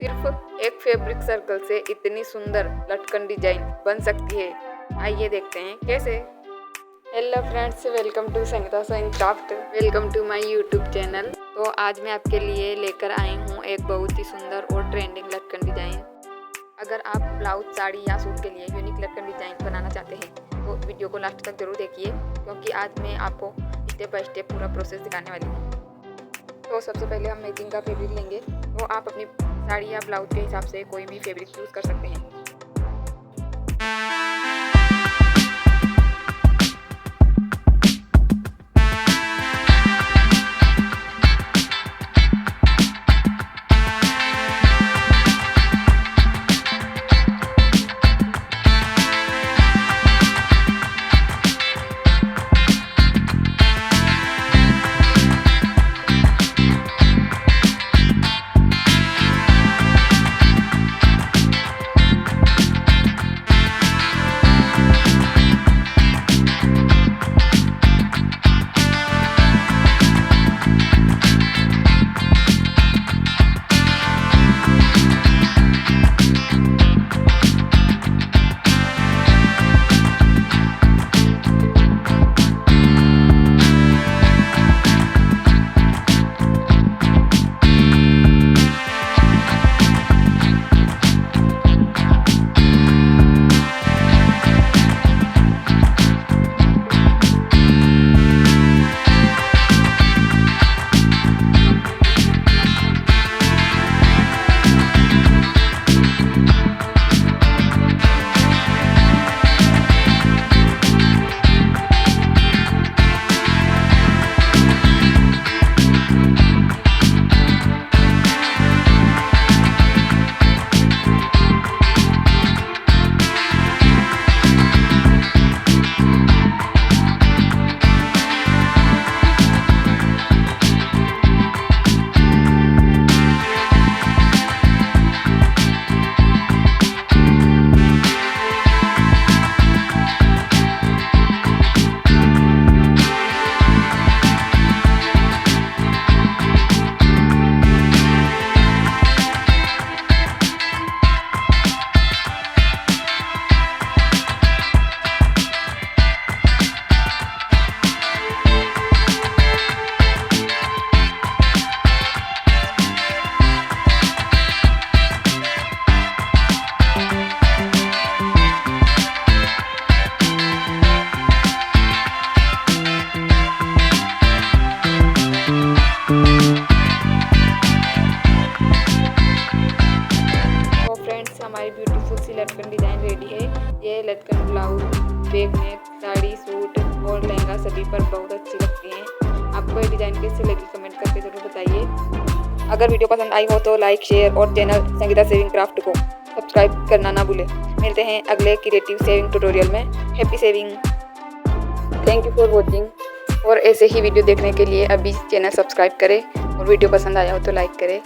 सिर्फ एक fabric circle से इतनी सुंदर लटकन डिजाइन बन सकती है। आइए देखते हैं कैसे। Hello friends, welcome to Sangeeta saving craft, welcome to my YouTube channel. तो आज मैं आपके लिए लेकर आई हूँ एक बहुत ही सुंदर और ट्रेंडिंग लटकन डिजाइन। अगर आप ब्लाउज, साड़ी या सूट के लिए यूनिक लटकन डिजाइन बनाना चाहते हैं तो वीडियो को लास्ट तक जरूर देखिए, क्योंकि आज मैं आपको स्टेप बाय स्टेप पूरा प्रोसेस दिखाने वाली हूँ। तो सबसे पहले हम मैचिंग का फैब्रिक लेंगे। तो आप अपनी साड़ी या ब्लाउज के हिसाब से कोई भी फैब्रिक यूज़ कर सकते हैं। हमारी ब्यूटीफुल सी लटकन डिज़ाइन रेडी है। ये लटकन blouse, back neck, sari, suit और लहंगा सभी पर बहुत अच्छी लगती हैं। आपको ये डिज़ाइन कैसे लगी कमेंट करके ज़रूर बताइए। अगर वीडियो पसंद आई हो तो लाइक, शेयर और चैनल संगीता सेविंग क्राफ्ट को सब्सक्राइब करना ना भूलें। मिलते हैं अगले क्रिएटिव सेविंग ट्यूटोरियल में। Happy saving, thank you for watching. और ऐसे ही वीडियो देखने के लिए अभी चैनल सब्सक्राइब करें और वीडियो पसंद आया हो तो लाइक करें।